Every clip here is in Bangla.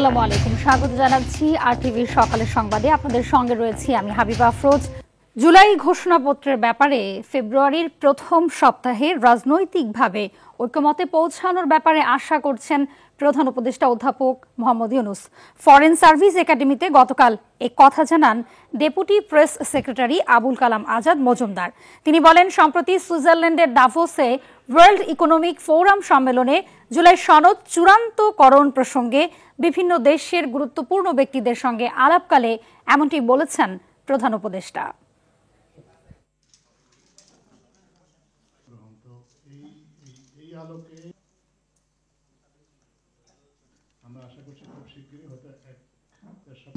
আসসালামু আলাইকুম, স্বাগত জানাচ্ছি আরটিভির সকালের সংবাদে। আপনাদের সঙ্গে রয়েছি আমি হাবিবা আফরোজ। জুলাই ঘোষণাপত্রের ব্যাপারে ফেব্রুয়ারির প্রথম সপ্তাহে রাজনৈতিকভাবে ঐক্যমতে পৌঁছানোর ব্যাপারে আশা করছেন প্রধান উপদেষ্টা অধ্যাপক মোহাম্মদ ইউনূস। ফরেন সার্ভিস একাডেমিতে গতকাল এই কথা জানান deputy press secretary Abul Kalam Azad Majumdar. তিনি বলেন, সম্প্রতি সুইজারল্যান্ডের দাভোসে ওয়ার্ল্ড ইকোনমিক ফোরাম সম্মেলনে জুলাই সনদ চূড়ান্তকরণ প্রসঙ্গে বিভিন্ন দেশের গুরুত্বপূর্ণ ব্যক্তিদের সঙ্গে আলাপকালে এমনটি বলেছেন প্রধান উপদেষ্টা।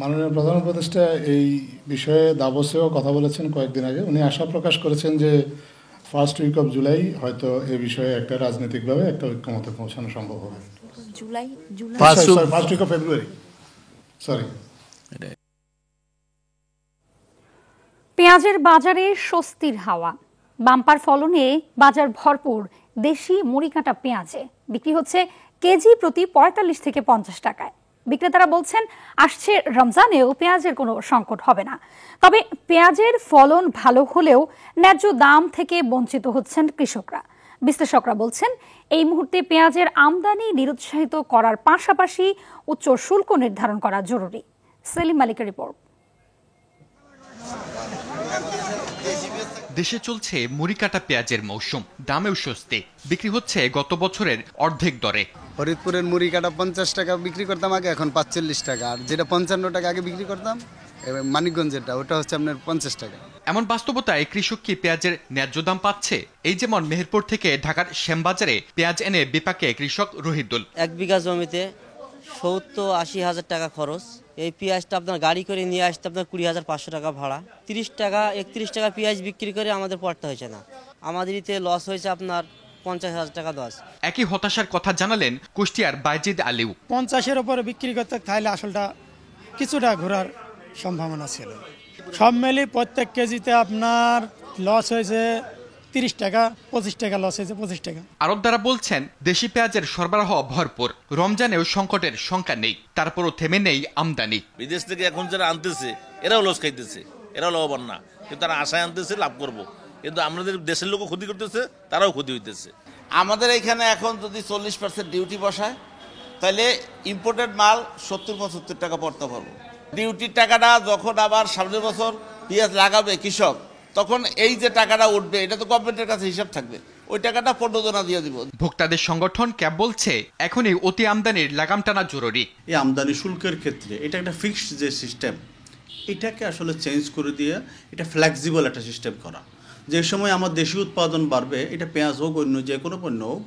মাননীয় প্রধান উপদেষ্টা এই বিষয়ে দাভোসেও কথা বলেছেন কয়েকদিন আগে। উনি আশা প্রকাশ করেছেন যে ফার্স্ট উইক অফ জুলাই হয়তো এই বিষয়ে একটা রাজনৈতিকভাবে একটা ঐক্যমতে পৌঁছানো সম্ভব হবে। First week of February, sorry. পেঁয়াজের বাজারে স্বস্তির হাওয়া, বাম্পার ফলনে বাজার ভরপুর দেশি মুড়িকাটা পেঁয়াজে বিক্রি হচ্ছে কেজি প্রতি ৪৫ থেকে ৫০ টাকায়। বিক্রেতারা বলছেন, আসছে রমজানেও পেঁয়াজের কোনো সংকট হবে না। তবে পেঁয়াজের ফলন ভালো হলেও ন্যায্য দাম থেকে বঞ্চিত হচ্ছেন কৃষকরা। বিশ্লেষকরা বলছেন, এই মুহূর্তে পেঁয়াজের আমদানি নিরুৎসাহিত করার পাশাপাশি উচ্চ শুল্ক নির্ধারণ করা জরুরি। সেলিম মালিকের রিপোর্ট। দেশে চলছে মুড়িকাটা পেঁয়াজের মৌসুম, দামেও স্বস্তি, বিক্রি হচ্ছে গত বছরের অর্ধেক দরে। ফরিদপুরের মুড়িকাটা ৫০ টাকা বিক্রি করতাম আগে, এখন ৪৫ টাকা। আর যেটা ৫৫ টাকা আগে বিক্রি করতাম, মানিকগঞ্জেরটা ওটা হচ্ছে আপনার ৫০ টাকা। এমন বাস্তবতায় কৃষক কি পেঁয়াজের ন্যায্য দাম পাচ্ছে? এই যেমন মেহেরপুর থেকে ঢাকার শ্যামবাজারে পেঁয়াজ এনে বিপাকে কৃষক রহিদুল। ১ বিঘা জমিতে ৭০-৮০ হাজার টাকা খরচ। এই পেঁয়াজটা আপনার গাড়ি করে নিয়ে আসতে আপনার ২০,৫০০ টাকা ভাড়া। ৩০ টাকা ৩১ টাকা পেঁয়াজ বিক্রি করে আমাদের পড়তে হয়েছে না, আমাদের এতে লস হয়েছে আপনার ৫০,০০০ টাকা লস। একই হতাশার কথা জানালেন কুষ্টিয়ার বাইজিদ আলিউ। ৫০-এর উপরে বিক্রি করতে তাহলে আসলটা কিছুটা ঘোরার সম্ভাবনা ছিল। সব মিলিয়ে প্রত্যেক কেজিতে আপনার লস হয়েছে ৩০ টাকা, ২৫ টাকা লস হয়েছে, ২৫ টাকা। আড়তদাররা বলছেন, দেশি পেঁয়াজের সরবরাহ ভরপুর, রমজানেও সংকটের শঙ্কা নেই, তারপরও থেমে নেই আমদানি। বিদেশ থেকে এখন যারা আনতেছে এরাও লস খাইতেছে, এরাও লাভবান না, কিন্তু তারা আশায় আনতেছে লাভ করব, কিন্তু আমাদের দেশের লোকও ক্ষতি করতেছে, তারাও ক্ষতি হইতেছে। আমাদের এখানে এখন যদি 40% ডিউটি বসায়, তাহলে ইম্পোর্টেড মাল 70-75 টাকা পড়তে পারবো। ডিউটির টাকাটা যখন আবার সামনের বছর পেঁয়াজ লাগাবে কৃষক, তখন এই যে টাকাটা উঠবে এটা তো গভর্নমেন্টের কাছে হিসাব থাকবে, ওই টাকাটা প্রণোদনা দিয়ে দিব। ভোক্তাদের সংগঠন ক্যাব বলছে, এখনই অতি আমদানির লাগাম টানা জরুরি। এই আমদানি শুল্কের ক্ষেত্রে এটা একটা ফিক্সড যে সিস্টেম, এটাকে আসলে চেঞ্জ করে দিয়ে এটা ফ্লেক্সিবল একটা সিস্টেম করা। যে সময় আমার দেশি উৎপাদন বাড়বে, এটা পেঁয়াজ হোক অন্য যে কোনো পণ্য হোক,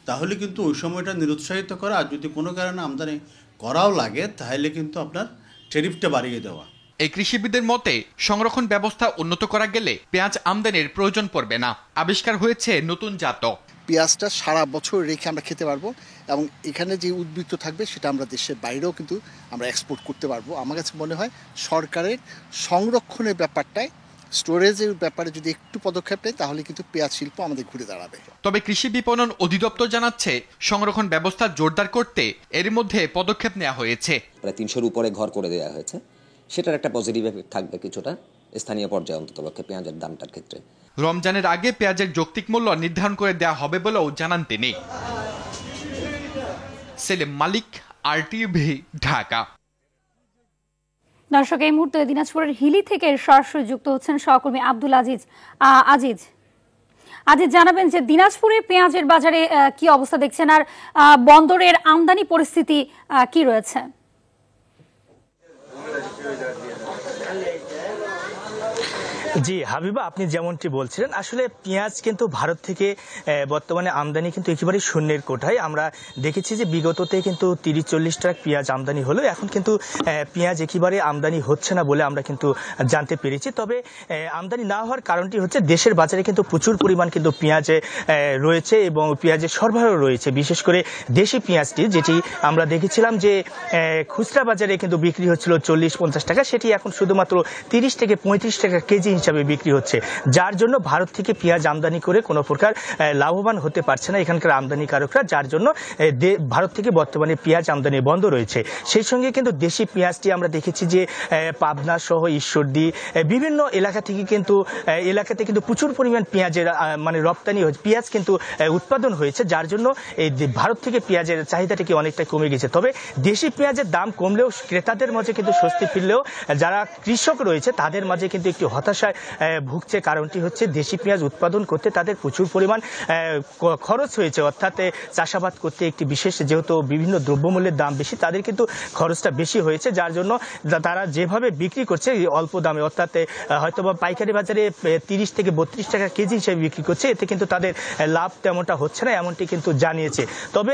তাহলে কিন্তু ওই সময়টা নিরুৎসাহিত করা। আর যদি কোনো কারণে আমদানি করাও লাগে, তাহলে কিন্তু আপনার ট্যারিফটা বাড়িয়ে দেওয়া। এই কৃষিবিদের মতে, সংরক্ষণ ব্যবস্থা উন্নত করা গেলে পেঁয়াজ আমদানির প্রয়োজন পড়বে না। আবিষ্কার হয়েছে নতুন জাত। পেঁয়াজটা সারা বছর রেখে আমরা খেতে পারবো, এবং এখানে যে উদ্বৃত্ত থাকবে সেটা আমরা দেশের বাইরেও কিন্তু আমরা এক্সপোর্ট করতে পারবো। আমার কাছে মনে হয় সরকারের সংরক্ষণের ব্যাপারটায়, স্টোরেজের ব্যাপারে যদি একটু পদক্ষেপ নেয়, তাহলে কিন্তু পেঁয়াজ শিল্প আমাদের ঘুরে দাঁড়াবে। তবে কৃষি বিপণন অধিদপ্তর জানাচ্ছে, সংরক্ষণ ব্যবস্থা জোরদার করতে এর মধ্যে পদক্ষেপ নেওয়া হয়েছে। প্রায় ৩০০-র উপরে ঘর করে দেওয়া হয়েছে, সেটার একটা পজিটিভ এফেক্ট থাকবে কিছুটা স্থানীয় পর্যায়ে, অন্ততপক্ষে পেঁয়াজের দামটার ক্ষেত্রে। রমজানের আগে পেঁয়াজের যৌক্তিক মূল্য নির্ধারণ করে দেওয়া হবে বলেও জানান তিনি। সেলিম মালিক, আরটিভি, ঢাকা। দর্শক, এই মুহূর্তে দিনাজপুরের হিলি থেকে সরাসরি যুক্ত হচ্ছেন সহকর্মী আব্দুল আজিজ। আজিজ জানাবেন যে দিনাজপুরে পেঁয়াজের বাজারে কি অবস্থা দেখছেন, আর বন্দরের আমদানি পরিস্থিতি কি রয়েছে? জি হাবিবা, আপনি যেমনটি বলছিলেন, আসলে পেঁয়াজ কিন্তু ভারত থেকে বর্তমানে আমদানি কিন্তু একেবারেই শূন্যের কোঠায়। আমরা দেখেছি যে বিগততে কিন্তু ৩০-৪০ ট্রাক পেঁয়াজ আমদানি হলেও এখন কিন্তু পেঁয়াজ একেবারে আমদানি হচ্ছে না বলে আমরা কিন্তু জানতে পেরেছি। তবে আমদানি না হওয়ার কারণটি হচ্ছে দেশের বাজারে কিন্তু প্রচুর পরিমাণ কিন্তু পেঁয়াজ রয়েছে এবং পেঁয়াজের সরবরাহ রয়েছে, বিশেষ করে দেশি পেঁয়াজটি, যেটি আমরা দেখেছিলাম যে খুচরা বাজারে কিন্তু বিক্রি হচ্ছিল ৪০-৫০ টাকা, সেটি এখন শুধুমাত্র ৩০ থেকে ৩৫ টাকা কেজি হিসাবে বিক্রি হচ্ছে, যার জন্য ভারত থেকে পেঁয়াজ আমদানি করে কোনো প্রকার লাভবান হতে পারছে না এখানকার আমদানিকারকরা, যার জন্য ভারত থেকে বর্তমানে পেঁয়াজ আমদানি বন্ধ রয়েছে। সেই সঙ্গে কিন্তু দেশি পেঁয়াজটি আমরা দেখেছি যে পাবনা সহ ঈশ্বরদী বিভিন্ন এলাকাতে কিন্তু প্রচুর পরিমাণ পেঁয়াজের মানে রপ্তানি হয়েছে, পেঁয়াজ কিন্তু উৎপাদন হয়েছে, যার জন্য এই ভারত থেকে পেঁয়াজের চাহিদাটা কি অনেকটা কমে গেছে। তবে দেশি পেঁয়াজের দাম কমলেও ক্রেতাদের মাঝে কিন্তু স্বস্তি ফিরলেও যারা কৃষক রয়েছে তাদের মাঝে কিন্তু একটি হতাশায় ভুগছে। কারণটি হচ্ছে দেশি পেঁয়াজ উৎপাদন করতে তাদের প্রচুর পরিমাণ খরচ হয়েছে, অর্থাৎ চাষাবাদ করতে একটি বিশেষ, যেহেতু বিভিন্ন দ্রব্যমূল্যের দাম বেশি, তাদের কিন্তু খরচটা বেশি হয়েছে, যার জন্য তারা যেভাবে বিক্রি করছে অল্প দামে, অর্থাৎ হয়তোবা পাইকারি বাজারে 30 থেকে 32 টাকা কেজি হিসেবে বিক্রি করছে, এতে কিন্তু তাদের লাভ তেমনটা হচ্ছে না, এমনটি কিন্তু জানিয়েছে। তবে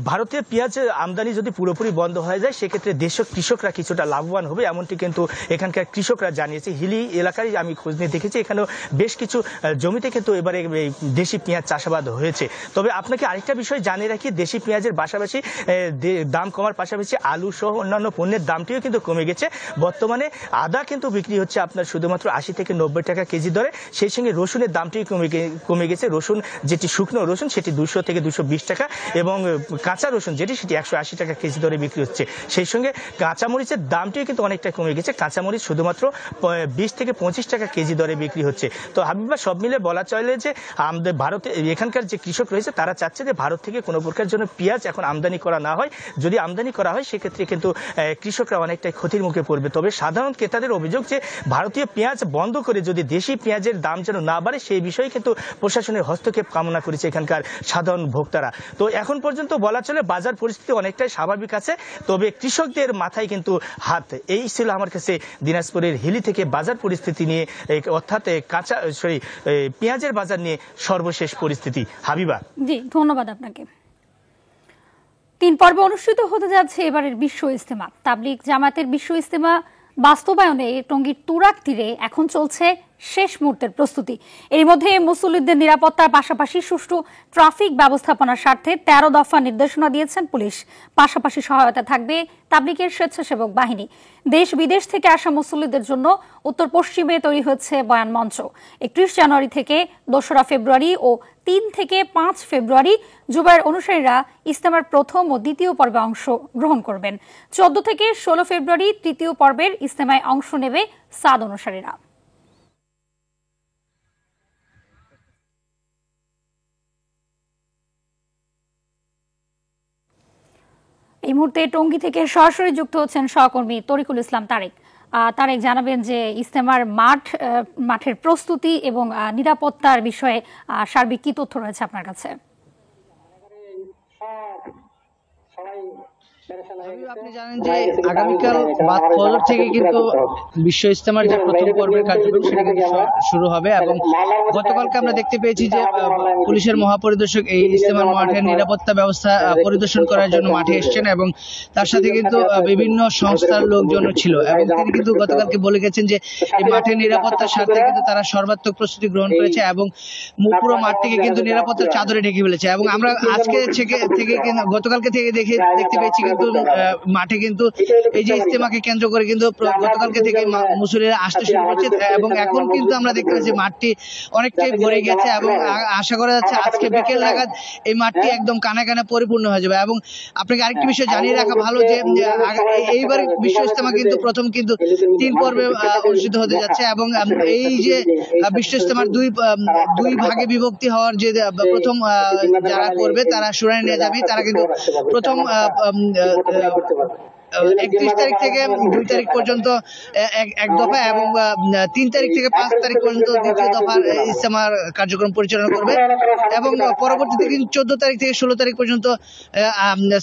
ভারতীয় পেঁয়াজ আমদানি যদি পুরোপুরি বন্ধ হয়ে যায় সেক্ষেত্রে দেশের কৃষকরা কিছুটা লাভবান হবে, এমনটি কিন্তু এখানকার কৃষকরা জানিয়েছে। হিলি এলাকায় আমি খোঁজ নিয়ে দেখেছি এখানেও বেশ কিছু জমিতে কিন্তু এবারে দেশি পেঁয়াজ চাষাবাদ হয়েছে। তবে আপনাকে আরেকটা বিষয় জানিয়ে রাখি, দেশি পেঁয়াজের পাশাপাশি দাম কমার পাশাপাশি আলু সহ অন্যান্য পণ্যের দামটিও কিন্তু কমে গেছে। বর্তমানে আদা কিন্তু বিক্রি হচ্ছে আপনার শুধুমাত্র 80 থেকে 90 টাকা কেজি দরে, সেই সঙ্গে রসুনের দামটিও কমে গেছে। রসুন যেটি শুকনো রসুন সেটি 200 থেকে 220 টাকা এবং কাঁচা রসুন সেটি 180 টাকা কেজি দরে বিক্রি হচ্ছে। সেই সঙ্গে কাঁচামরিচের দামটিও কিন্তু অনেকটা কমে গেছে, কাঁচামরিচ শুধুমাত্র 20 থেকে 25 টাকা কেজি দরে বিক্রি হচ্ছে। তো হাবিবা, সব মিলে বলা চলে যে আমাদের ভারতে এখানকার যে কৃষক রয়েছে তারা চাচ্ছে যে ভারত থেকে কোনো প্রকার জন্য পেঁয়াজ এখন আমদানি করা না হয়, যদি আমদানি করা হয় সেক্ষেত্রে কিন্তু কৃষকরা অনেকটাই ক্ষতির মুখে পড়বে। তবে সাধারণ ক্রেতাদের অভিযোগ যে ভারতীয় পেঁয়াজ বন্ধ করে যদি দেশি পেঁয়াজের দাম যেন না বাড়ে সেই বিষয়ে কিন্তু প্রশাসনের হস্তক্ষেপ কামনা করেছে এখানকার সাধারণ ভোক্তারা। তো এখন পর্যন্ত বলা চলে বাজার পরিস্থিতি অনেকটাই স্বাভাবিক আছে, তবে কৃষকদের মাথায় কিন্তু হাত। এই ছিল আমার কাছে দিনাজপুরের হিলি থেকে বাজার পরিস্থিতি নিয়ে, অর্থাৎ পেঁয়াজের বাজার নিয়ে সর্বশেষ পরিস্থিতি। হাবিবা, জি ধন্যবাদ আপনাকে। 3 পর্বে অনুষ্ঠিত হতে যাচ্ছে এবারের বিশ্ব ইজতেমা। তাবলিগ জামাতের বিশ্ব ইজতেমা বাস্তবায়নে টঙ্গীর তুরাগ তীরে এখন চলছে শেষ মুহূর্তের প্রস্তুতি। এর মধ্যে মুসল্লিদের নিরাপত্তার পাশাপাশি সুষ্ঠু ট্রাফিক ব্যবস্থাপনার স্বার্থে 13 দফা নির্দেশনা দিয়েছেন পুলিশ। পাশাপাশি সহায়তা থাকবে তাবলিগের স্বেচ্ছাসেবক বাহিনী। দেশ বিদেশ থেকে আসা মুসল্লিদের জন্য উত্তর পশ্চিমে তৈরি হয়েছে বয়ান মঞ্চ। 31 জানুয়ারি থেকে 2রা ফেব্রুয়ারি ও 3 থেকে 5 ফেব্রুয়ারি জুবায়ের অনুসারীরা ইজতেমার প্রথম ও দ্বিতীয় পর্বে অংশ গ্রহণ করবেন। 14 থেকে 16 ফেব্রুয়ারি তৃতীয় পর্বের ইজতেমায় অংশ নেবে সাদ অনুসারীরা। এই মুহূর্তে টঙ্গী থেকে সরাসরি যুক্ত হচ্ছেন সহকর্মী তরিকুল ইসলাম তারেক। তারেক, জানাবেন যে ইজতেমার মাঠের প্রস্তুতি এবং নিরাপত্তার বিষয়ে সার্বিক কি তথ্য রয়েছে আপনার কাছে? আপনি জানেন যে আগামীকাল বাদ ফজর থেকে কিন্তু বিশ্ব ইজতেমার যে প্রথম পর্বের কার্যক্রম সেটা কিন্তু শুরু হবে এবং গতকালকে আমরা দেখতে পেয়েছি যে পুলিশের মহাপরিদর্শক এই ইজতেমার মাঠের নিরাপত্তা ব্যবস্থা পরিদর্শন করার জন্য মাঠে এসেছেন এবং তার সাথে কিন্তু বিভিন্ন সংস্থার লোকজন ছিল এবং তিনি কিন্তু গতকালকে বলে গেছেন যে এই মাঠের নিরাপত্তার স্বার্থে কিন্তু তারা সর্বাত্মক প্রস্তুতি গ্রহণ করেছে এবং পুরো মাঠটিকে কিন্তু নিরাপত্তার চাদরে ঢেকে ফেলেছে। এবং আমরা আজকে থেকে গতকালকে থেকে দেখতে পেয়েছি কিন্তু মাঠে কিন্তু এই যে ইজতেমাকে কেন্দ্র করে কিন্তু গতকালকে থেকে মুসল্লিরা আসতে শুরু করছে এবং এখন কিন্তু আমরা দেখতে পাচ্ছি মাঠটি অনেকটাই ভরে গেছে এবং আশা করা যাচ্ছে আজকে বিকেল নাগাদ এই মাঠটি একদম কানা কানা পরিপূর্ণ হয়ে যাবে। এবং আপনাকে আরেকটি বিষয় জানিয়ে রাখা ভালো যে এইবার বিশ্ব ইজতেমা কিন্তু প্রথম কিন্তু 3 পর্বে অনুষ্ঠিত হতে যাচ্ছে এবং এই যে বিশ্ব ইজতেমার দুই ভাগে বিভক্তি হওয়ার যে প্রথম যারা করবে তারা শুনানি নিয়ে যাবে, তারা কিন্তু প্রথম 31 তারিখ থেকে 2 তারিখ পর্যন্ত এক দফা এবং 3 তারিখ থেকে 5 তারিখ পর্যন্ত দ্বিতীয় দফার ইজতেমার কার্যক্রম পরিচালনা করবে এবং পরবর্তীতে কিন্তু 14 তারিখ থেকে 16 তারিখ পর্যন্ত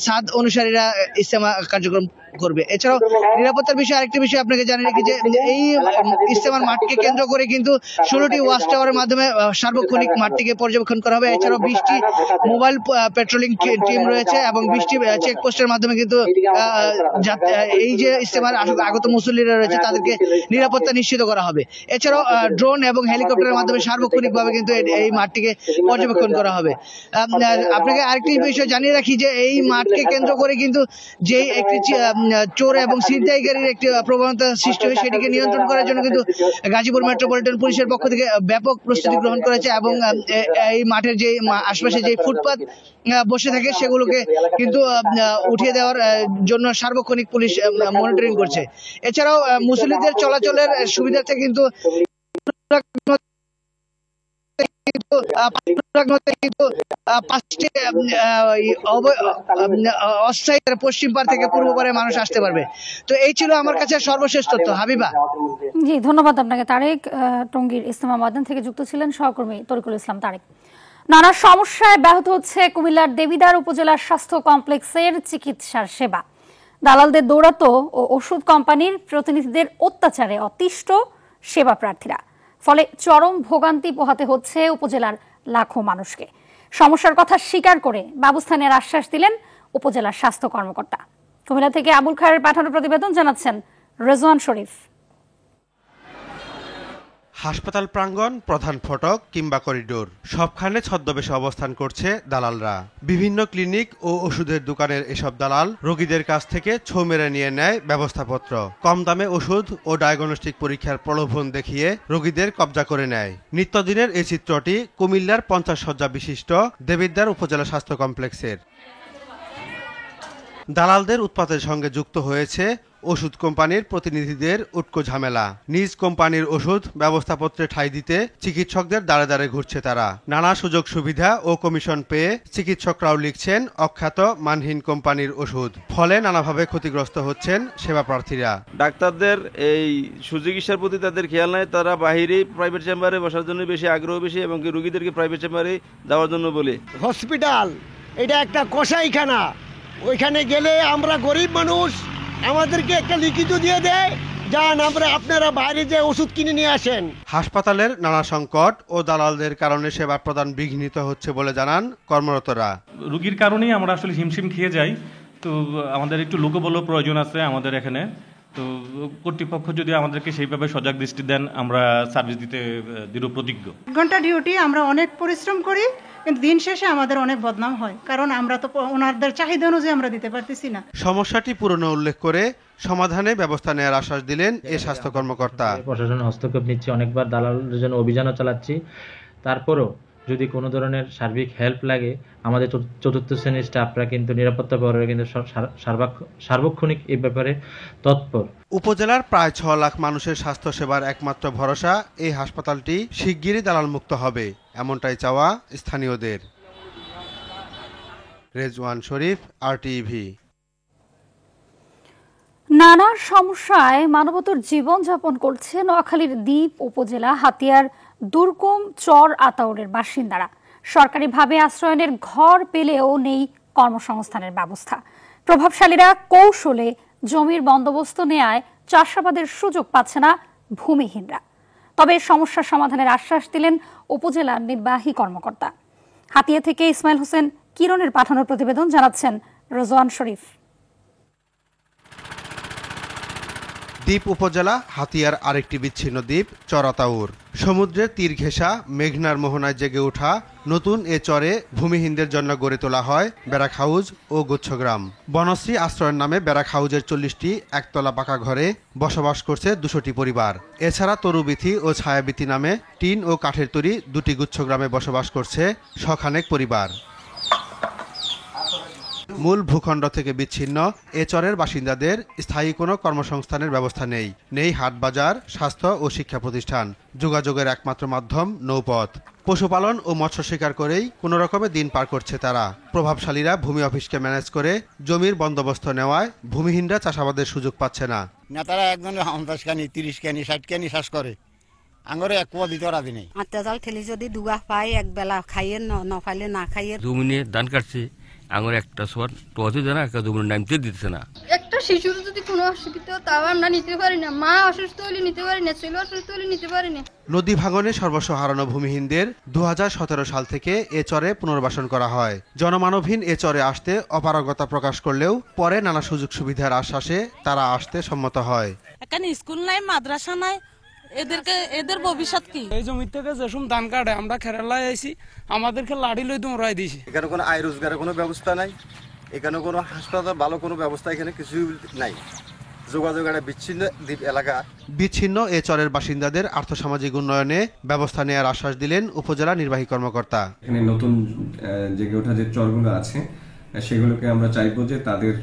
সাদ অনুসারীরা ইজতেমা কার্যক্রম করবে। এছাড়াও নিরাপত্তার বিষয়ে আরেকটি বিষয় আপনাকে জানিয়ে রাখি যে এই ইজতেমার মাঠকে কেন্দ্র করে কিন্তু 16টি ওয়াচ টাওয়ারের মাধ্যমে সার্বক্ষণিক মাঠটিকে পর্যবেক্ষণ করা হবে। এছাড়াও 20টি মোবাইল পেট্রোলিং টিম রয়েছে এবং 20টি চেকপোস্টের মাধ্যমে কিন্তু এই যে ইজতেমার আগত মুসল্লিরা রয়েছে তাদেরকে নিরাপত্তা নিশ্চিত করা হবে। এছাড়াও ড্রোন এবং হেলিকপ্টারের মাধ্যমে সার্বক্ষণিকভাবে কিন্তু এই মাঠটিকে পর্যবেক্ষণ করা হবে। আপনাকে আরেকটি বিষয় জানিয়ে রাখি যে এই মাঠকে কেন্দ্র করে কিন্তু যে একটি চোর এবং ছিনতাইকারীর একটি প্রবণতা সৃষ্টি হয়, সেটিকে নিয়ন্ত্রণ করার জন্য কিন্তু গাজীপুর মেট্রোপলিটন পুলিশের পক্ষ থেকে ব্যাপক প্রস্তুতি গ্রহণ করেছে এবং এই মাঠের যে আশপাশে যে ফুটপাত বসে থাকে সেগুলোকে কিন্তু উঠিয়ে দেওয়ার জন্য সার্বক্ষণিক পুলিশ মনিটরিং করছে। এছাড়াও মুসল্লিদের চলাচলের সুবিধার্থে কিন্তু অস্থায়ী পশ্চিম পাড় থেকে পূর্ব পাড়ে মানুষ আসতে পারবে। তো এই ছিল আমার কাছে সর্বশেষ তথ্য। হাবিবা। জি, ধন্যবাদ আপনাকে তারেক। টঙ্গীর ইস্তেমা ময়দান থেকে যুক্ত ছিলেন সহকর্মী তরিকুল ইসলাম তারেক। নানা সমস্যায় ব্যাহত হচ্ছে কুমিল্লার দেবিদ্বার উপজেলার স্বাস্থ্য কমপ্লেক্সের চিকিৎসার সেবা। দালালদের দৌরাত্ম্য ও ওষুধ কোম্পানির প্রতিনিধিদের অত্যাচারে অতিষ্ঠ সেবা প্রার্থীরা, ফলে চরম ভোগান্তি পোহাতে হচ্ছে উপজেলার লাখো মানুষকে। সমস্যার কথা স্বীকার করে ব্যবস্থা নেওয়ার আশ্বাস দিলেন উপজেলার স্বাস্থ্য কর্মকর্তা। কুমিল্লা থেকে আবুল খায়ের পাঠানো প্রতিবেদন জানাচ্ছেন রেজওয়ান শরীফ। হাসপাতাল প্রাঙ্গণ, প্রধান ফটক কিংবা করিডোর সবখানে ছদ্মবেশে অবস্থান করছে দালালরা। বিভিন্ন ক্লিনিক ও ওষুধের দোকানের এসব দালাল রোগীদের কাছ থেকে ছো মেরে নিয়ে নেয় ব্যবস্থাপত্র। কম দামে ওষুধ ও ডায়াগনস্টিক পরীক্ষার প্রলোভন দেখিয়ে রোগীদের কবজা করে নেয়। নিত্যদিনের এই চিত্রটি কুমিল্লার 50 শয্যা বিশিষ্ট দেবিদ্বার উপজেলা স্বাস্থ্য কমপ্লেক্সের। দালালদের উৎপাতের সঙ্গে যুক্ত হয়েছে ওষুধ কোম্পানির প্রতিনিধিদের উটকো ঝামেলা। নিজ কোম্পানির ওষুধ ব্যবস্থাপত্রে ঠাঁই দিতে চিকিৎসকদের দাঁড়ে দাঁড়ে ঘুরছে তারা। নানা সুযোগ সুবিধা ও কমিশন পেয়ে চিকিৎসকরাও লিখছেন অখ্যাত মানহীন কোম্পানির ওষুধ। ফলে নানাভাবে ক্ষতিগ্রস্ত হচ্ছেন সেবা প্রার্থীরা। ডাক্তারদের এই সুচিকিৎসার প্রতি তাদের খেয়াল নাই, তারা বাহিরে প্রাইভেট চেম্বারে বসার জন্য বেশি আগ্রহ বেশি এবং রোগীদেরকে প্রাইভেট চেম্বারে যাওয়ার জন্য বলে। হসপিটাল এটা একটা কসাইখানা, ওইখানে গেলে আমরা গরিব মানুষ, আমাদেরকে একটা লিখিত দিয়ে দেয়, যান আমরা আপনারা বাইরে যে ওষুধ কিনে নিয়ে আসেন। হাসপাতালের নানা সংকট ও দালালদের কারণে সেবা প্রদান বিঘ্নিত হচ্ছে বলে জানান কর্মরতরা। রোগীর কারণেই আমরা আসলে হিমশিম খেয়ে যাই, তো আমাদের একটু লোকবলও প্রয়োজন আছে আমাদের এখানে। তো কর্তৃপক্ষ যদি আমাদেরকে সেইভাবে সজাগ দৃষ্টি দেন, আমরা সার্ভিস দিতে দৃঢ় প্রতিজ্ঞ। ঘন্টা ডিউটি আমরা অনেক পরিশ্রম করি, কিন্তু দিন শেষে আমাদের অনেক বদনাম হয়, কারণ আমরা তো ওনাদের চাহিদা অনুযায়ী আমরা দিতে পারতেছি না। সমস্যাটি পুরনো উল্লেখ করে সমাধানে ব্যবস্থা নেওয়ার আশ্বাস দিলেন এই স্বাস্থ্য কর্মকর্তা। প্রশাসনের হস্তক্ষেপ নিচ্ছি, অনেকবার দালালদের জন্য অভিযানও চালাচ্ছি, তারপরও যদি কোনো ধরনের সার্বিক হেল্প লাগে আমাদের চতুর্থ শ্রেণীর স্টাফরা কিন্তু নিরাপত্তা বিভাগের কিন্তু সার্বক্ষণিক এই ব্যাপারে তৎপর। উপজেলার প্রায় 6 লাখ মানুষের স্বাস্থ্য সেবার একমাত্র ভরসা এই হাসপাতালটি শিগগিরই দালাল মুক্ত হবে, এমনটাই চাওয়া স্থানীয়দের। রেজওয়ান শরীফ, আরটিভি। নানা সমস্যায় মানবতর জীবনযাপন করছে নোয়াখালীর দ্বীপ উপজেলা হাতিয়ার দুর্গম চর আতাউরের বাসিন্দারা। সরকারিভাবে আশ্রয়নের ঘর পেলেও নেই কর্মসংস্থানের ব্যবস্থা। প্রভাবশালীরা কৌশলে জমির বন্দোবস্ত নেয়ায় চাষাবাদের সুযোগ পাচ্ছে না ভূমিহীনরা। তবে সমস্যা সমাধানের আশ্বাস দিলেন উপজেলার নির্বাহী কর্মকর্তা। হাতিয়া থেকে ইসমাইল হোসেন কিরণের পাঠানো প্রতিবেদন জানাচ্ছেন রেজওয়ান শরীফ। দ্বীপ উপজেলা হাতিয়ার আরেকটি বিচ্ছিন্ন দ্বীপ চর আতাউর। সমুদ্রের তীর ঘেঁষা মেঘনার মোহনায় জেগে ওঠা নতুন এ চরে ভূমিহীনদের জন্য গড়ে তোলা হয় ব্যারাক হাউজ ও গুচ্ছগ্রাম। বনশ্রী আশ্রয়ের নামে ব্যারাক হাউজের 40টি একতলা পাকা ঘরে বসবাস করছে 200টি পরিবার। এছাড়া তরুবিথি ও ছায়াবিথি নামে টিন ও কাঠের তৈরি 2টি গুচ্ছগ্রামে বসবাস করছে শখানেক পরিবার। মূল ভূখণ্ড থেকে বিচ্ছিন্ন এ চরের বাসিন্দাদের স্থায়ী কোনো কর্মসংস্থানের ব্যবস্থা নেই। নেই হাট বাজার, স্বাস্থ্য ও শিক্ষা প্রতিষ্ঠান। যোগাযোগের একমাত্র মাধ্যম নৌপথ। পশুপালন ও মৎস্য শিকার করেই কোনো রকমে দিন পার করছে তারা। প্রভাবশালীরা ভূমি অফিসকে ম্যানেজ করে জমির বন্দোবস্ত নেওয়ায় ভূমিহীনরা চাষাবাদের সুযোগ পাচ্ছে না। নেতারা একজন 50 কানি 30 কানি 60 কানি চাষ করে, আঙরে এক কুয়া দিতে রাজি নেই। আত্মাজাল খেলি যদি দুগা পাই এক বেলা খাইয়ে না পাইলে না খাইয়ে। জমিনে ধান কাটছে, আঙুর একটা সোয়ার টোয়াতে দেয় না, একটা জমির নামতে দিতেছে না। একটা শিশুর যদি কোনো অসুবিধা তাও আমরা নিতে পারি না, মা অসুস্থ হলে নিতে পারি না, ছেলে অসুস্থ হলে নিতে পারি না। নদী ভাঙনে সর্বস্ব হারানো ভূমিহীনদের 2017 সাল থেকে এ চরে পুনর্বাসন করা হয়। জনমানবহীন এ চরে আসতে অপারগতা প্রকাশ করলেও পরে নানা সুযোগ সুবিধার আশ্বাসে তারা আসতে সম্মত হয়। এখানে স্কুল নাই, মাদ্রাসা নাই, এদের ভবিষ্যৎ কি? এই জমি থেকে যেসব ধান কাটে আমরা কেরালায় আইছি, আমাদেরকে লাড়ি লই তোমরাই দিছি। এখানে কোনো আয় রোজগারের কোনো ব্যবস্থা নাই। এখানে কোনো হাসপাতাল ভালো কোনো ব্যবস্থা এখানে কিছুই নাই, যোগাযোগ একটা বিচ্ছিন্ন দ্বীপ এলাকা। বিচ্ছিন্ন এ চরের বাসিন্দাদের আর্থসামাজিক উন্নয়নে ব্যবস্থা নেওয়ার আশ্বাস দিলেন উপজেলা নির্বাহী কর্মকর্তা। এখানে নতুন জেগে ওঠা যে চরগুলো আছে সেগুলোকে আমরা চাইবো যে তাদের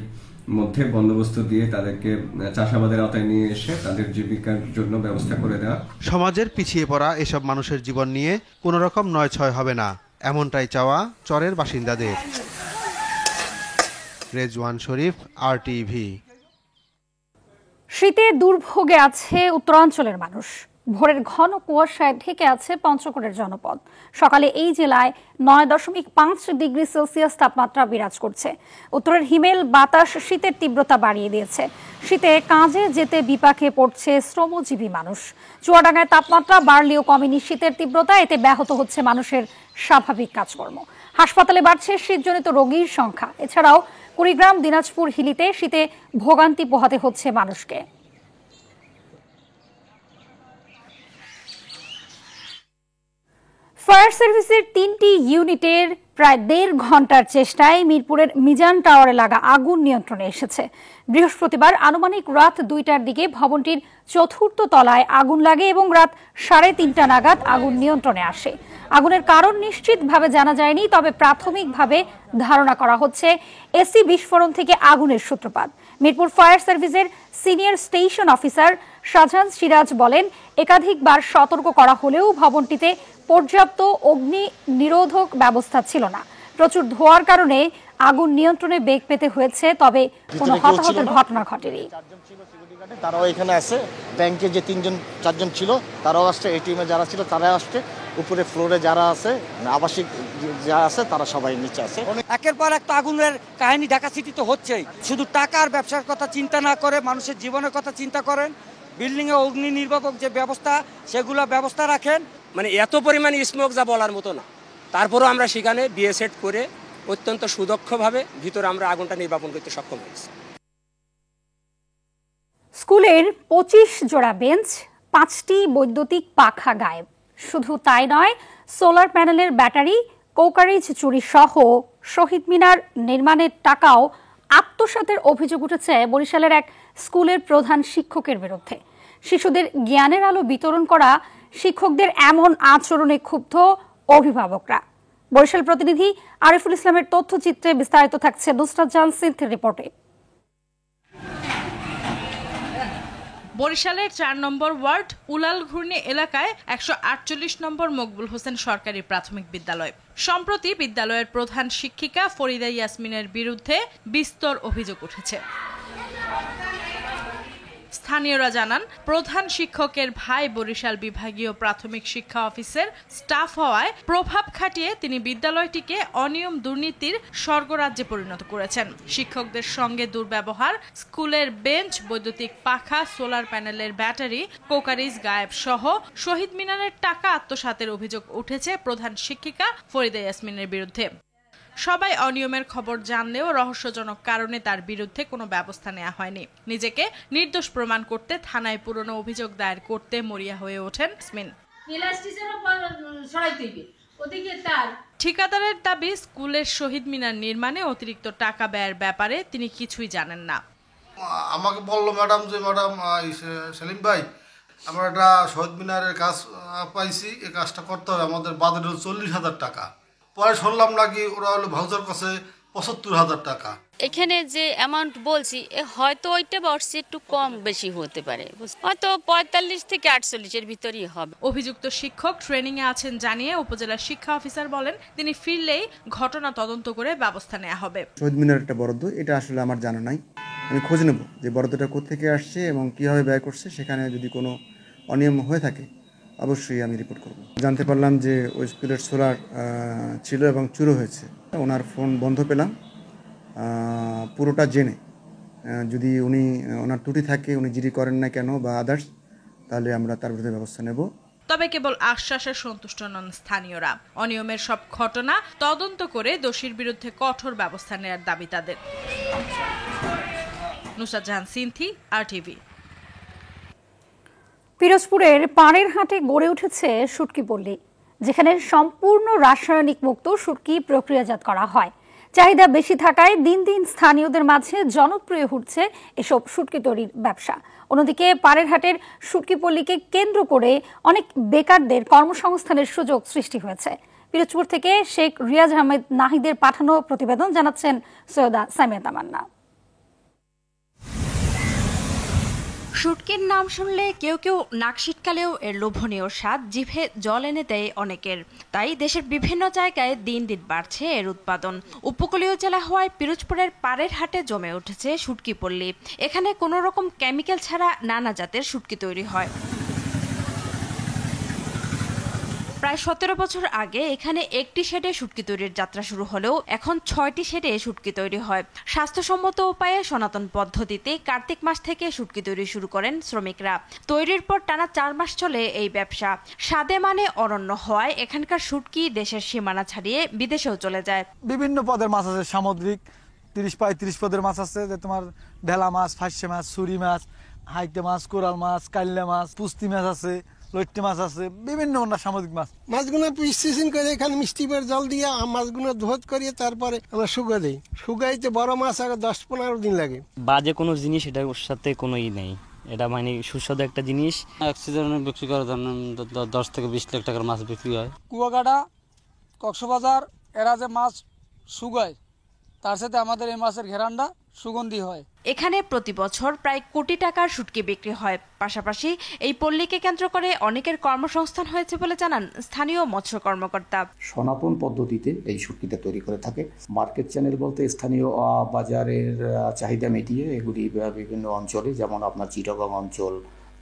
মধ্যে বন্দোবস্ত দিয়ে তাদেরকে চাষাবাদের আওতায় নিয়ে এসে তাদের জীবিকার জন্য ব্যবস্থা করে দেওয়া। সমাজের পিছিয়ে পড়া এসব মানুষের জীবন নিয়ে কোনো রকম নয়ছয় হবে না, এমনটাই চাওয়া চরের বাসিন্দাদের। রেজওয়ান শরীফ, RTV। শীতে দুর্ভোগে আছে উত্তরাঞ্চলের মানুষ। ভোরের ঘন কুয়াশায় ঢেকে আছে পঞ্চগড়ের জনপদ। সকালে এই জেলায় 9.5 ডিগ্রি সেলসিয়াস তাপমাত্রা বিরাজ করছে। উত্তরের হিমেল বাতাস শীতের তীব্রতা বাড়িয়ে দিয়েছে। শীতে কাজে যেতে বিপাকে পড়ছে শ্রমজীবী মানুষ। চুয়াডাঙ্গায় তাপমাত্রা বাড়লেও কমেনি শীতের তীব্রতা, এতে ব্যাহত হচ্ছে মানুষের স্বাভাবিক কাজকর্ম। হাসপাতালে বাড়ছে শীতজনিত রোগীর সংখ্যা। এছাড়াও কুড়িগ্রাম, দিনাজপুর, হিলিতে শীতে ভোগান্তি পোহাতে হচ্ছে মানুষকে। ফায়ার সার্ভিসের 3টি ইউনিটের প্রায় 1.5 ঘন্টার চেষ্টায় মিরপুরের মিজান টাওয়ারে লাগা আগুন নিয়ন্ত্রণে এসেছে। বৃহস্পতিবার আনুমানিক রাত 2টার দিকে ভবনটির 4র্থ তলায় আগুন লাগে এবং রাত 3:30 নাগাদ আগুন নিয়ন্ত্রণে আসে। আগুনের কারণ নিশ্চিতভাবে জানা যায়নি, তবে প্রাথমিকভাবে ধারণা করা হচ্ছে এসি বিস্ফোরণ থেকে আগুনের সূত্রপাত। মিরপুর ফায়ার সার্ভিসের senior station officer Shahjahan Siraj বলেন, একাধিকবার সতর্ক করা হলেও ভবনটিতে পর্যাপ্ত অগ্নি নিরোধক ব্যবস্থা ছিল না। প্রচুর ধোঁয়ার কারণে আগুন নিয়ন্ত্রণে বেগ পেতে হয়েছে, তবে কোনো হতাহতের ঘটনা ঘটেনি। তারাও এখানে আছে, ব্যাংকে যে 3-4জন ছিল তারাও আসছে, এটিএমে যারা ছিল তারাও আসছে, উপরে ফ্লোরে যারা আছে আবাসিক যারা আছে তারা সবাই নিচে আছে। একের পর একটা আগুনের কাহিনী ঢাকা সিটিতে হচ্ছেই। শুধু টাকার ব্যবসার কথা চিন্তা না করে মানুষের জীবনের কথা চিন্তা করেন। বিল্ডিংয়ে অগ্নি নির্বাপক যে ব্যবস্থা সেগুলো ব্যবস্থা রাখেন। মানে এত পরিমাণ স্মোক যা বলার মতো না, তারপরও আমরা সেখানে বিয়ে সেট করে অত্যন্ত সুদক্ষভাবে ভিতরে আমরা আগুনটা নির্বাপন করতে সক্ষম হয়েছি। স্কুলের 25 জোড়া বেঞ্চ, 5টি বৈদ্যুতিক পাখা গায়েব। শুধু তাই নয়, সোলার প্যানেলের ব্যাটারি, কোকারিজ চুরি সহ শহীদ মিনার নির্মাণের টাকাও আত্মসাতের অভিযোগ উঠেছে বরিশালের এক স্কুলের প্রধান শিক্ষকের বিরুদ্ধে। শিশুদের জ্ঞানের আলো বিতরণ করা শিক্ষকদের এমন আচরণে ক্ষুব্ধ অভিভাবকরা। বরিশাল প্রতিনিধি আরিফুল ইসলামের তথ্যচিত্রে বিস্তারিত থাকছে নুসরাত জাহান সিন্থের রিপোর্টে। বরিশালের 4 নম্বর ওয়ার্ড উলাল ঘূর্ণি এলাকায় 148 নম্বর মকবুল হোসেন সরকারি প্রাথমিক বিদ্যালয়। সম্প্রতি বিদ্যালয়ের প্রধান শিক্ষিকা ফরিদা ইয়াসমিনের বিরুদ্ধে বিস্তর অভিযোগ উঠেছে। স্থানীয়রা জানান, প্রধান শিক্ষকের ভাই বরিশাল বিভাগীয় প্রাথমিক শিক্ষা অফিসের স্টাফ হওয়ায় প্রভাব খাটিয়ে তিনি বিদ্যালয়টিকে অনিয়ম দুর্নীতির স্বর্গরাজ্যে পরিণত করেছেন। শিক্ষকদের সঙ্গে দুর্ব্যবহার, স্কুলের বেঞ্চ, বৈদ্যুতিক পাখা, সোলার প্যানেলের ব্যাটারি, কোকারিজ গায়েব সহ শহীদ মিনারের টাকা আত্মসাতের অভিযোগ উঠেছে প্রধান শিক্ষিকা ফরিদা ইয়াসমিনের বিরুদ্ধে। সবাই অনিয়মের খবর জানলেও রহস্যজনক কারণে তার বিরুদ্ধে কোনো ব্যবস্থা নেওয়া হয়নি। নিজেকে নির্দোষ প্রমাণ করতে থানায় পুরনো অভিযোগ দায়ের করতে মরিয়া হয়ে ওঠেন ইয়াসমিন। ঠিকাদারের দাবি, স্কুলের শহীদ মিনার নির্মাণে অতিরিক্ত টাকা ব্যয়ের ব্যাপারে তিনি কিছুই জানেন না। আমাকে বললো ম্যাডাম যে ম্যাডাম সেলিম ভাই, আমরা একটা শহীদ মিনারের কাজ পাইছি, এই কাজটা করতে হবে, আমাদের বাজেট 40,000 টাকা। পরে শুনলাম নাকি ওরা হলো ভাউচার কাছে 75,000 টাকা। এখানে যে অ্যামাউন্ট বলছি হয়তো ওইটা বর্ষে একটু কম বেশি হতে পারে, হয়তো 45 থেকে 48 এর ভিতরই হবে। অভিযুক্ত শিক্ষক ট্রেনিং এ আছেন জানিয়ে উপজেলা শিক্ষা অফিসার বলেন, তিনি ফিরলেই ঘটনা তদন্ত করে ব্যবস্থা নেওয়া হবে। শহীদ মিনার একটা বরাদ্দ, এটা আসলে আমার জানা নাই, আমি খোঁজ নেব যে বরাদ্দটা কোত্থেকে আসছে এবং কিভাবে ব্যয় করছে। সেখানে যদি কোনো অনিয়ম হয়ে থাকে অবশ্যই আমি রিপোর্ট করব। জানতে পারলাম যে ওই স্কুলের সোলার ছিল এবং চুরি হয়েছে। ওনার ফোন বন্ধ পেলাম। পুরোটা জেনে যদি ওনার ত্রুটি থাকে, উনি জিডি করেন না কেন বা আদার্স, তাহলে আমরা তার বিরুদ্ধে ব্যবস্থা নেব। তবে কেবল আশ্বাসে সন্তুষ্ট নন স্থানীয়রা। অনিয়মের সব ঘটনা তদন্ত করে দোষীর বিরুদ্ধে কঠোর ব্যবস্থা নেওয়ার দাবি তাদের। নুসরাত জাহান সিন্থি, RTV। পিরোজপুরের পাড়ের হাটে গড়ে উঠেছে শুটকি পল্লী, যেখানে সম্পূর্ণ রাসায়নিক মুক্ত শুটকি প্রক্রিয়াজাত করা হয়। চাহিদা বেশি থাকায় দিন দিন স্থানীয়দের মাঝে জনপ্রিয় হচ্ছে এসব শুটকি তৈরির ব্যবসা। অন্যদিকে পাড়েরহাটের শুটকি পল্লীকে কেন্দ্র করে অনেক বেকারদের কর্মসংস্থানের সুযোগ সৃষ্টি হয়েছে। পিরোজপুর থেকে শেখ রিয়াজ আহমেদ নাহিদের পাঠানো প্রতিবেদন, জানাচ্ছেন সৈয়দা সামিয়া তামান্না। শুটকির নাম শুনলে কেউ কেউ নাক সিটকালেও এর লোভনীয় স্বাদ জিভে জল এনে দেয় অনেকের। তাই দেশের বিভিন্ন জায়গায় দিন দিন বাড়ছে এর উৎপাদন। উপকূলীয় জেলা হওয়ায় পিরোজপুরের পাড়ের হাটে জমে উঠেছে শুটকি পল্লী। এখানে কোনো রকম কেমিক্যাল ছাড়া নানা জাতের শুটকি তৈরি হয়। প্রায় 17 বছর আগে এখানে একটি শেডে শুটকি তৈরির যাত্রা শুরু হলেও এখন 6টি শেডে শুটকি তৈরি হয়। স্বাস্থ্যসম্মত উপায়ে সনাতন পদ্ধতিতে কার্তিক মাস থেকে শুটকি তৈরি শুরু করেন শ্রমিকরা। তৈরির পর টানা 4 মাস চলে এই ব্যবসা। স্বাদে মানে অনন্য হওয়ায় এখানকার শুটকি দেশের সীমানা ছাড়িয়ে বিদেশেও চলে যায়। বিভিন্ন পদের মাছ আছে, সামুদ্রিক 30-35 পদের মাছ আছে, যে তোমার ঢেলা মাছ, ফাঁসে মাছ, ছুরি মাছ, হাইতে মাছ, কোরাল মাছ, কাল্লা মাছ, পুস্তি মাছ আছে, লইট্টি মাছ আছে, বিভিন্ন সামুদ্রিক মাছ। মাছগুলো পিসিন করে এখানে মিষ্টি বের জল দিয়ে মাছগুলো ধোধ করিয়ে তারপরে আমরা শুকা দিই। শুকাইতে বড় মাছ আগে 10-15 দিন লাগে। বাজে কোনো জিনিস এটার সাথে কোনো নেই, এটা মানে সুস্বাদু একটা জিনিস। এক সিজনে বিক্রি করার জন্য 10 থেকে 20 লাখ টাকার মাছ বিক্রি হয়। কুয়াকাটা, কক্সবাজার এরা যে মাছ শুকায়, তার সাথে আমাদের এই মাছের ঘেরানটা সুগন্ধি হয়। এখানে প্রতি বছর প্রায় কোটি টাকার শুটকি বিক্রি হয়। পাশাপাশি এই পল্লীকে কেন্দ্র করে অনেকের কর্মসংস্থান হয়েছে বলে জানান স্থানীয় মৎস্য কর্মকর্তা। সনাতন পদ্ধতিতে এই শুটকিটা তৈরি করে থাকে। মার্কেট চ্যানেল বলতে স্থানীয় বাজারের চাহিদা মিটিয়ে এগুলি বিভিন্ন অঞ্চলে, যেমন আপনার চিটাগং অঞ্চল,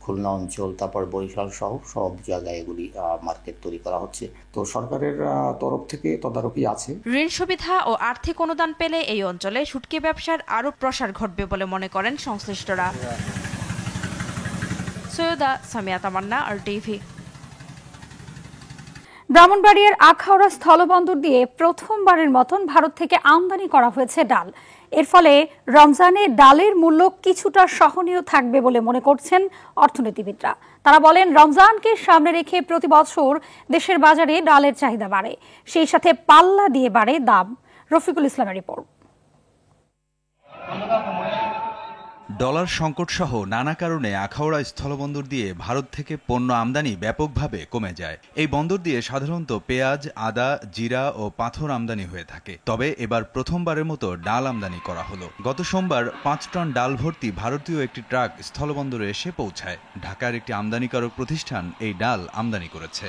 খুলনা অঞ্চল, তারপর বরিশাল সহ সব জায়গায় এগুলি মার্কেট তৈরি করা হচ্ছে। তো সরকারের তরফ থেকে তদারকি আছে। ঋণ সুবিধা ও আর্থিক অনুদান পেলে এই অঞ্চলে শুটকি ব্যবসার আরো প্রসার ঘটবে বলে মনে করেন সংশ্লিষ্টরা। সৈয়দা সামিয়া তামান্না, RTV। ব্রাহ্মণবাড়িয়ার আখাউড়া স্থলবন্দর দিয়ে প্রথমবারের মতন ভারত থেকে আমদানি করা হয়েছে ডাল। এর ফলে রমজানে ডালের মূল্য কিছুটা সহনীয় থাকবে বলে মনে করছেন অর্থনীতিবিদরা। তারা বলেন, রমজানকে সামনে রেখে প্রতি বছর দেশের বাজারে ডালের চাহিদা বাড়ে, সেই সাথে পাল্লা দিয়ে বাড়ে দাম। রফিকুল ইসলামের রিপোর্ট। ডলার সংকট সহ নানা কারণে আখাউড়া স্থলবন্দর দিয়ে ভারত থেকে পণ্য আমদানি ব্যাপকভাবে কমে যায়। এই বন্দর দিয়ে সাধারণত পেঁয়াজ, আদা, জিরা ও পাথর আমদানি হয়ে থাকে। তবে এবার প্রথমবারের মতো ডাল আমদানি করা হলো। গত সোমবার 5 টন ডাল ভর্তি ভারতীয় একটি ট্রাক স্থলবন্দরে এসে পৌঁছায়। ঢাকার একটি আমদানিকারক প্রতিষ্ঠান এই ডাল আমদানি করেছে।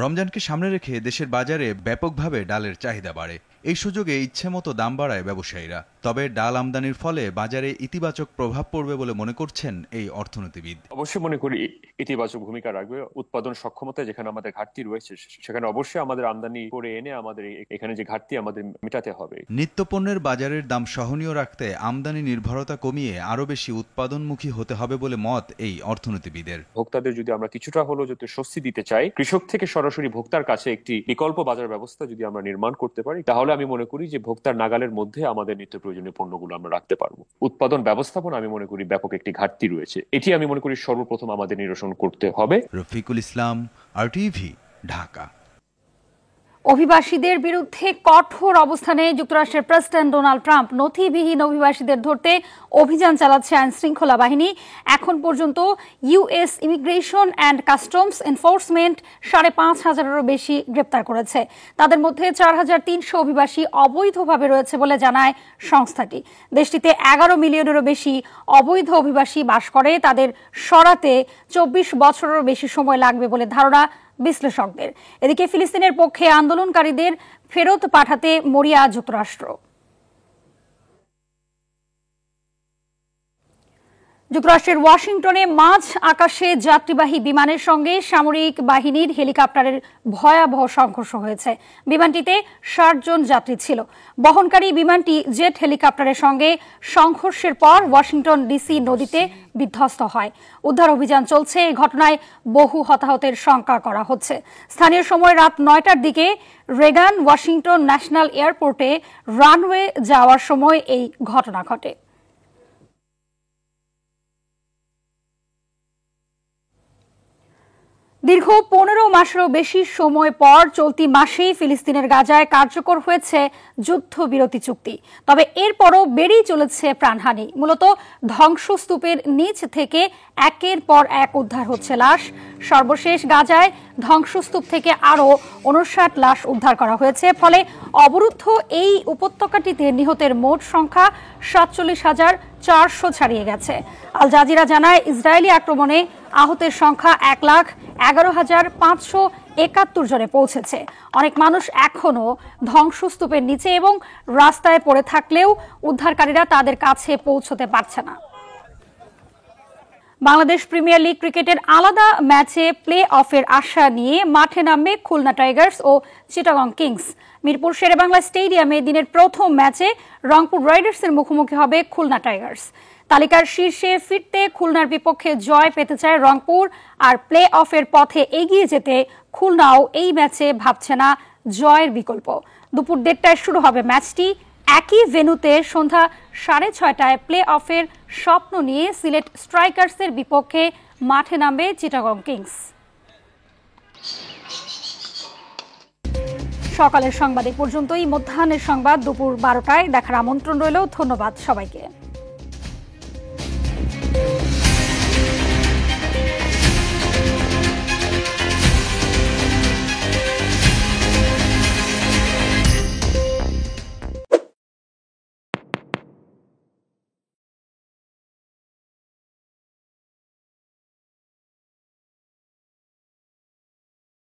রমজানকে সামনে রেখে দেশের বাজারে ব্যাপকভাবে ডালের চাহিদা বাড়ে। এই সুযোগে ইচ্ছেমতো দাম বাড়ায় ব্যবসায়ীরা। তবে ডাল আমদানির ফলে বাজারে ইতিবাচক প্রভাব পড়বে বলে মনে করছেন এই অর্থনীতিবিদ। অবশ্যই মনে করি ইতিবাচক ভূমিকা রাখবে। উৎপাদন সক্ষমতা যেখানে আমাদের ঘাটতি রয়েছে, সেখানে অবশ্যই আমাদের আমদানি করে এনে আমাদের এখানে যে ঘাটতি আমাদের মেটাতে হবে। নিত্যপণ্যের বাজারের দাম সহনীয় রাখতে আমদানি নির্ভরতা কমিয়ে আরো বেশি উৎপাদনমুখী হতে হবে বলে মত এই অর্থনীতিবিদের। ভোক্তাদের যদি আমরা কিছুটা হলেও যদি স্বস্তি দিতে চাই, কৃষক থেকে সরাসরি ভোক্তার কাছে একটি বিকল্প বাজার ব্যবস্থা যদি আমরা নির্মাণ করতে পারি, তাহলে আমি মনে করি যে ভোক্তার নাগালের মধ্যে আমাদের নিত্য প্রয়োজনীয় পণ্যগুলো আমরা রাখতে পারবো। উৎপাদন ব্যবস্থাপনা আমি মনে করি ব্যাপক একটি ঘাটতি রয়েছে, এটি আমি মনে করি সর্বপ্রথম আমাদের নিরসন করতে হবে। রফিকুল ইসলাম, RTV, ঢাকা। অভিবাসীদের বিরুদ্ধে কঠোর অবস্থানে যুক্তরাষ্ট্রের প্রেসিডেন্ট ডোনাল্ড ট্রাম্প নথিবিহীন অভিবাসীদের ধরতে অভিযান চালাচ্ছে আইন শৃঙ্খলা বাহিনী। এখন পর্যন্ত US immigration and customs enforcement 5,500-এরও বেশি গ্রেপ্তার করেছে। তাদের মধ্যে 4,300 অভিবাসী অবৈধভাবে রয়েছে বলে জানায় সংস্থাটি। দেশটিতে 11 মিলিয়নেরও বেশি অবৈধ অভিবাসী বাস করে। তাদের সরাতে 24 বছরেরও বেশি সময় লাগবে বলে ধারণা বিশ্লেষকদের। এদিকে ফিলিস্তিনের পক্ষে আন্দোলনকারীদের ফেরত পাঠাতে মরিয়া যুক্তরাষ্ট্র। যুক্তরাষ্ট্রের ওয়াশিংটনে মাঝ আকাশে যাত্রীবাহী বিমানের সঙ্গে সামরিক বাহিনীর হেলিকপ্টারের ভয়াবহ সংঘর্ষ হয়েছে। বিমানটিতে 60 জন যাত্রী ছিল। বহনকারী বিমানটি জেট হেলিকপ্টারের সঙ্গে সংঘর্ষের পর ওয়াশিংটন ডিসি নদীতে বিধ্বস্ত হয়। উদ্ধার অভিযান চলছে। এই ঘটনায় বহু হতাহতের শঙ্কা করা হচ্ছে। স্থানীয় সময় রাত 9টার দিকে রেগান ওয়াশিংটন ন্যাশনাল এয়ারপোর্টে রানওয়ে যাওয়ার সময় এই ঘটনা ঘটে। দীর্ঘ 15 মাসেরও বেশি সময় পর চলতি মাসেই ফিলিস্তিনের গাজায় কার্যকর হয়েছে যুদ্ধবিরতি চুক্তি। তবে এরপরও বেড়েই চলেছে প্রাণহানি। মূলত ধ্বংসস্তূপের নিচ থেকে একের পর এক উদ্ধার হচ্ছে লাশ। সর্বশেষ গাজায় ধ্বংসস্তূপ থেকে আরও 59 লাশ উদ্ধার করা হয়েছে। ফলে অবরুদ্ধ এই উপত্যকাটিতে নিহতের মোট সংখ্যা 47,400 ছাড়িয়ে গেছে। আল জাজিরা জানায়, ইসরায়েলি আক্রমণে আহতের সংখ্যা 1,11,571 জনে পৌঁছেছে। অনেক মানুষ এখনও ধ্বংসস্তূপের নিচে এবং রাস্তায় পড়ে থাকলেও উদ্ধারকারীরা তাদের কাছে পৌঁছতে পারছে না। বাংলাদেশ প্রিমিয়ার লিগ ক্রিকেটের আলাদা ম্যাচে প্লে অফের আশা নিয়ে মাঠে নামবে খুলনা টাইগার্স ও চিটাগং কিংস। মিরপুর শেরেবাংলা স্টেডিয়ামে দিনের প্রথম ম্যাচে রংপুর রাইডার্সের মুখোমুখি হবে খুলনা টাইগার্স। তালিকার শীর্ষে ফিরতে খুলনার বিপক্ষে জয় পেতে চায় রংপুর, আর প্লে অফের পথে এগিয়ে যেতে খুলনাও এই ম্যাচে ভাবছে না জয়ের বিকল্প। দুপুর 1:30টায় শুরু হবে ম্যাচটি। একই ভেন্যুতে সন্ধ্যা 6:30টায় প্লে অফের স্বপ্ন নিয়ে সিলেট স্ট্রাইকার্সের বিপক্ষে মাঠে নামবে চিটাগং কিংস। সকালের সংবাদ এ পর্যন্তই। মধ্যাহ্নের সংবাদ দুপুর 12টায় দেখার আমন্ত্রণ রইল। ধন্যবাদ সবাইকে।